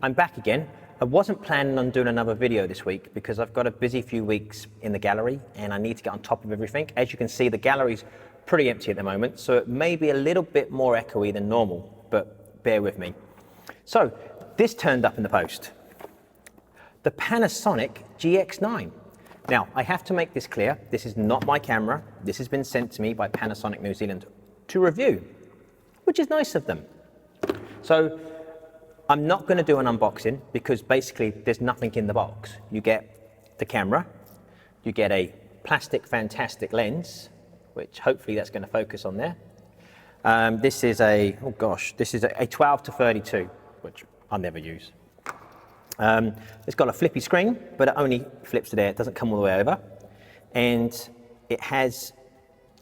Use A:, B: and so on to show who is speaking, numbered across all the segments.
A: I'm back again. I wasn't planning on doing another video this week because I've got a busy few weeks in the gallery and I need to get on top of everything. As you can see, the gallery's pretty empty at the moment, so it may be a little bit more echoey than normal, but bear with me. So, this turned up in the post. The Panasonic GX9. Now, I have to make this clear, this is not my camera. This has been sent to me by Panasonic New Zealand to review, which is nice of them. So, I'm not going to do an unboxing because basically there's nothing in the box. You get the camera, you get a plastic fantastic lens, which hopefully that's going to focus on there. This is a, oh gosh, this is a 12 to 32, which I'll never use. It's got a flippy screen, but it only flips to there, it doesn't come all the way over. And it has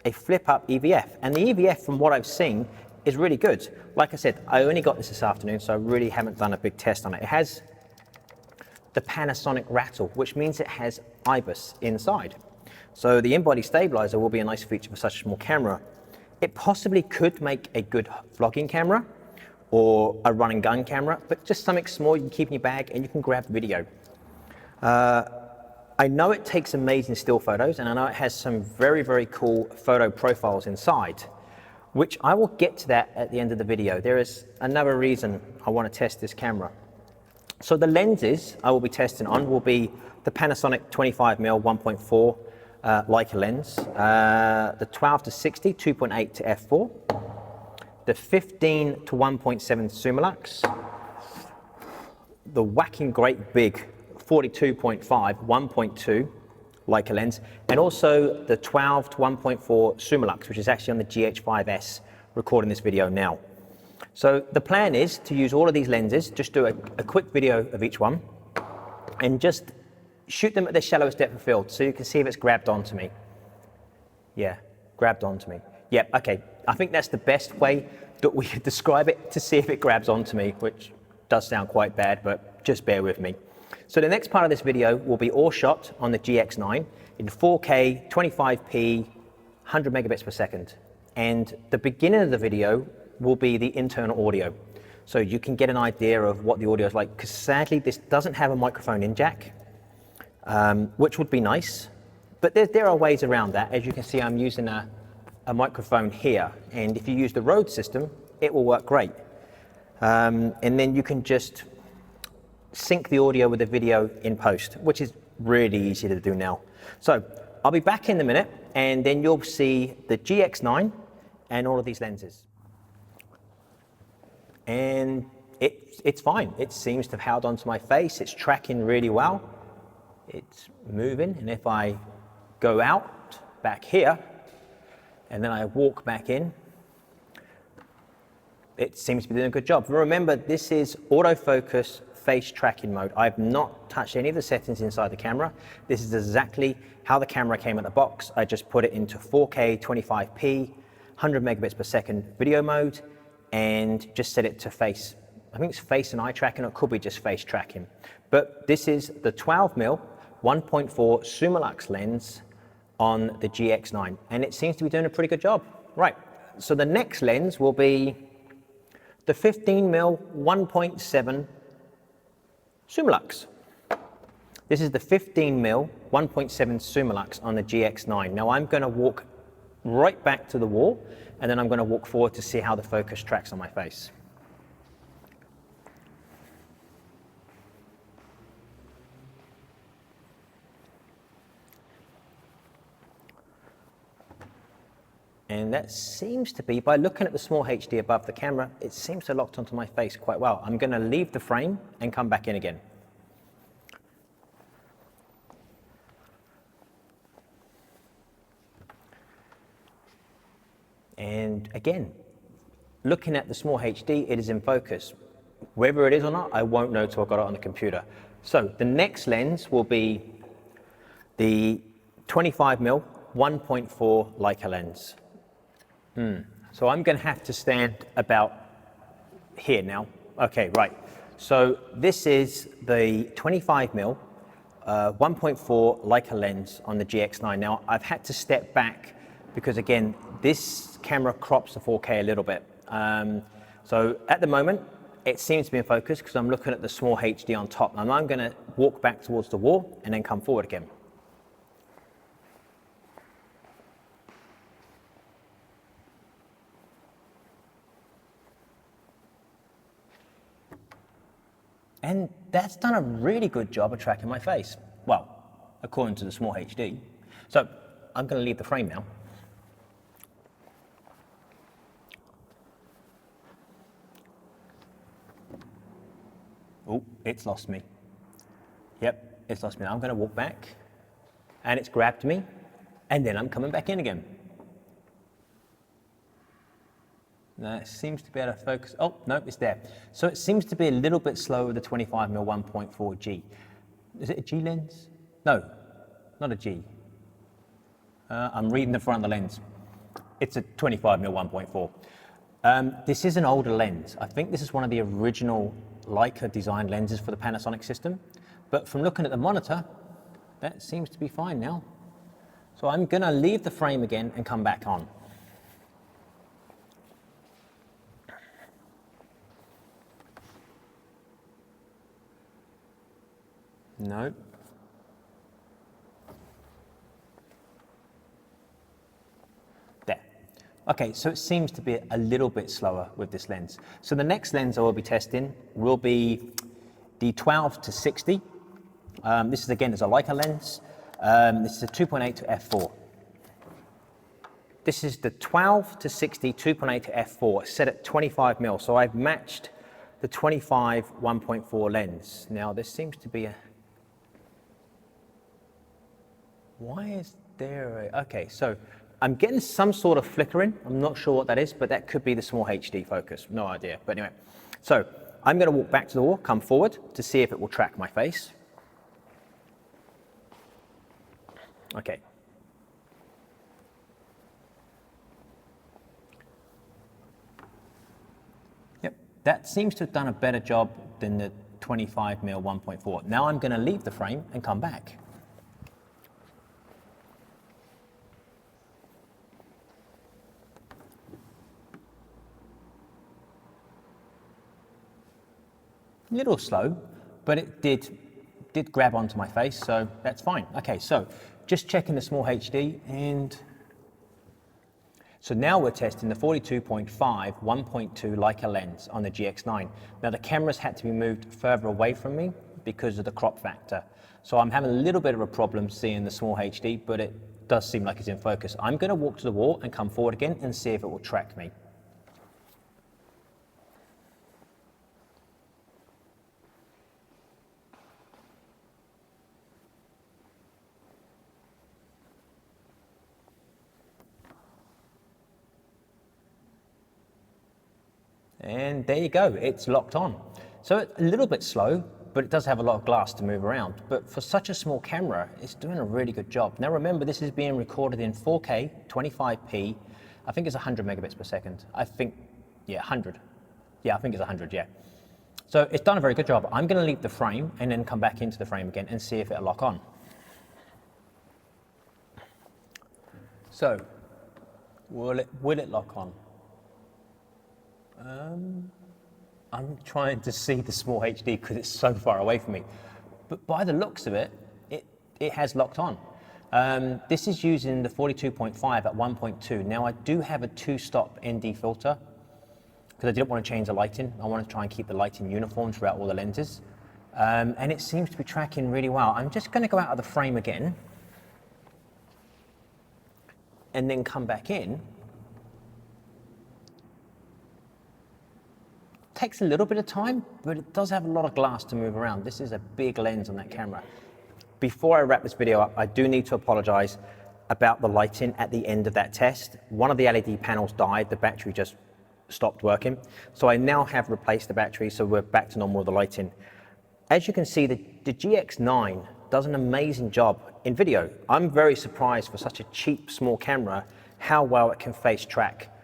A: a flip up EVF, and the EVF from what I've seen is really good. Like I said, I only got this afternoon, so I really haven't done a big test on it. It has the Panasonic rattle, which means it has IBIS inside. So the Embody Stabilizer will be a nice feature for such a small camera. It possibly could make a good vlogging camera or a run and gun camera, but just something small you can keep in your bag and you can grab video. I know it takes amazing still photos, and I know it has some very, very cool photo profiles inside, which I will get to that at the end of the video. There is another reason I want to test this camera. So the lenses I will be testing on will be the Panasonic 25mm 1.4 Leica Lens, the 12 to 60 2.8 to f4, the 15 to 1.7 Summilux, the whacking great big 42.5 1.2 Leica Lens, and also the 12 to 1.4 Summilux, which is actually on the GH5S, recording this video now. So the plan is to use all of these lenses, just do a quick video of each one, and just shoot them at the shallowest depth of field so you can see if it's grabbed onto me. Yeah, grabbed onto me. Yep, okay. I think that's the best way that we could describe it, to see if it grabs onto me, which does sound quite bad, but just bear with me. So the next part of this video will be all shot on the GX9 in 4K, 25p, 100 megabits per second. And the beginning of the video will be the internal audio. So you can get an idea of what the audio is like, because sadly this doesn't have a microphone in jack, which would be nice. But there are ways around that. As you can see, I'm using a microphone here. And if you use the Rode system, it will work great. And then you can just sync the audio with the video in post, which is really easy to do now. So I'll be back in a minute, and then you'll see the GX9 and all of these lenses. And it's fine. It seems to have held onto my face. It's tracking really well. It's moving, and if I go out back here, and then I walk back in, it seems to be doing a good job. Remember, this is autofocus face tracking mode. I've not touched any of the settings inside the camera. This is exactly how the camera came in the box. I just put it into 4K, 25p, 100 megabits per second video mode, and just set it to face. I think it's face and eye tracking, or it could be just face tracking. But this is the 12mm 1.4 Summilux lens on the GX9, and it seems to be doing a pretty good job. Right, so the next lens will be the 15mm 1.7 Summilux. This is the 15mm 1.7 Summilux on the GX9. Now I'm going to walk right back to the wall, and then I'm going to walk forward to see how the focus tracks on my face. And that seems to be, by looking at the small HD above the camera, it seems to have locked onto my face quite well. I'm going to leave the frame and come back in again. And again, looking at the small HD, it is in focus. Whether it is or not, I won't know till I've got it on the computer. So the next lens will be the 25mm 1.4 Leica Lens. So I'm going to have to stand about here now. Okay, right. So this is the 25mm 1.4 Leica Lens on the GX9. Now I've had to step back because again, this camera crops the 4K a little bit. So at the moment, it seems to be in focus because I'm looking at the small HD on top. And I'm going to walk back towards the wall and then come forward again. And that's done a really good job of tracking my face. Well, according to the small HD. So I'm going to leave the frame now. Oh, it's lost me. Yep, it's lost me. I'm going to walk back, and it's grabbed me, and then I'm coming back in again. Now it seems to be able to focus. Oh, no, it's there. So it seems to be a little bit slower with the 25mm 1.4 G. Is it a G lens? No, not a G. I'm reading the front of the lens. It's a 25mm 1.4. This is an older lens. I think this is one of the original Leica designed lenses for the Panasonic system. But from looking at the monitor, that seems to be fine now. So I'm going to leave the frame again and come back on. No. There. Okay, so it seems to be a little bit slower with this lens. So the next lens I will be testing will be the 12 to 60. This is again is a Leica lens. This is a 2.8 to f4. This is the 12 to 60 2.8 to f4 set at 25mm. So I've matched the 25 1.4 lens. Now this seems to be a. Why is there a, okay, so I'm getting some sort of flickering. I'm not sure what that is, but that could be the small HD focus. No idea. But anyway, so I'm going to walk back to the wall, come forward to see if it will track my face. Okay. Yep, that seems to have done a better job than the 25mm 1.4. Now I'm going to leave the frame and come back. A little slow, but it did grab onto my face, so that's fine. Okay, so just checking the small HD, and so now we're testing the 42.5 1.2 Leica lens on the GX9. Now the cameras had to be moved further away from me because of the crop factor. So I'm having a little bit of a problem seeing the small HD, but it does seem like it's in focus. I'm going to walk to the wall and come forward again and see if it will track me. And there you go, it's locked on. So it's a little bit slow, but it does have a lot of glass to move around. But for such a small camera, it's doing a really good job. Now remember, this is being recorded in 4K, 25p, I think it's 100 megabits per second. I think, yeah, 100. Yeah, I think it's 100, yeah. So it's done a very good job. I'm gonna leave the frame and then come back into the frame again and see if it'll lock on. So, will it lock on? I'm trying to see the small HD because it's so far away from me. But by the looks of it, it has locked on. This is using the 42.5 at 1.2. Now I do have a 2-stop ND filter because I didn't want to change the lighting. I want to try and keep the lighting uniform throughout all the lenses. And it seems to be tracking really well. I'm just going to go out of the frame again and then come back in. Takes a little bit of time, but it does have a lot of glass to move around. This is a big lens on that camera. Before I wrap this video up, I do need to apologize about the lighting at the end of that test. One of the LED panels died, the battery just stopped working. So I now have replaced the battery, so we're back to normal with the lighting. As you can see, the GX9 does an amazing job in video. I'm very surprised for such a cheap, small camera, how well it can face track.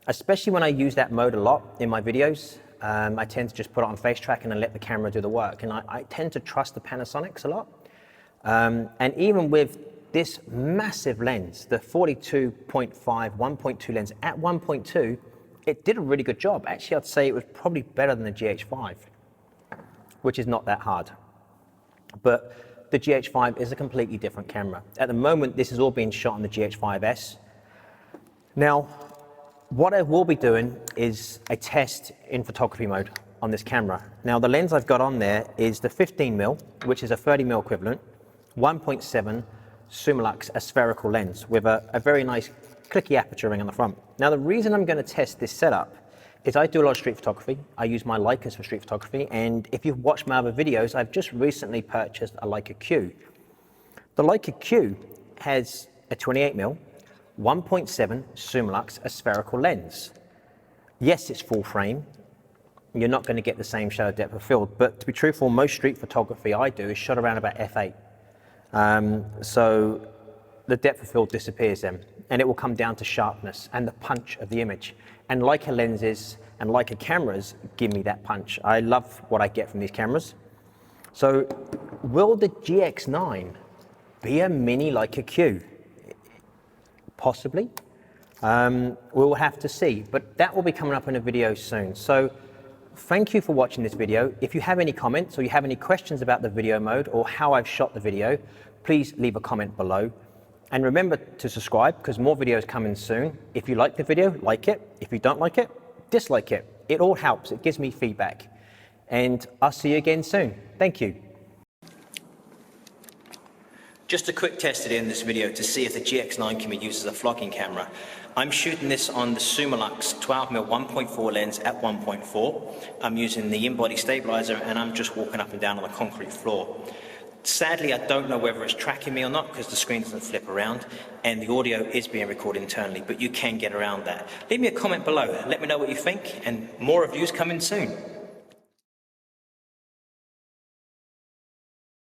A: Especially when I use that mode a lot in my videos. I tend to just put it on face tracking and let the camera do the work. And I tend to trust the Panasonics a lot. And even with this massive lens, the 42.5 1.2 lens at 1.2, it did a really good job. Actually, I'd say it was probably better than the GH5, which is not that hard. But the GH5 is a completely different camera. At the moment, this is all being shot on the GH5S. Now, what I will be doing is a test in photography mode on this camera. Now, the lens I've got on there is the 15mm, which is a 30mm equivalent, 1.7 Lumix, a spherical lens with a very nice clicky aperture ring on the front. Now, the reason I'm going to test this setup is I do a lot of street photography. I use my Leicas for street photography, and if you've watched my other videos, I've just recently purchased a Leica Q. The Leica Q has a 28mm, 1.7 Lumix, a spherical lens. Yes, it's full frame. You're not going to get the same shadow depth of field, but to be truthful, most street photography I do is shot around about f8. So the depth of field disappears then, and it will come down to sharpness and the punch of the image. And Leica lenses and Leica cameras give me that punch. I love what I get from these cameras. So will the GX9 be a mini Leica Q? Possibly. We'll have to see, but that will be coming up in a video soon. So thank you for watching this video. If you have any comments or you have any questions about the video mode or how I've shot the video, please leave a comment below. And remember to subscribe because more videos coming soon. If you like the video, like it. If you don't like it, dislike it. It all helps. It gives me feedback. And I'll see you again soon. Thank you. Just a quick test at the end of this video to see if the GX9 can be used as a vlogging camera. I'm shooting this on the Lumix 12mm 1.4 lens at 1.4. I'm using the Embody Stabilizer and I'm just walking up and down on the concrete floor. Sadly, I don't know whether it's tracking me or not because the screen doesn't flip around and the audio is being recorded internally, but you can get around that. Leave me a comment below. Let me know what you think and more reviews coming soon.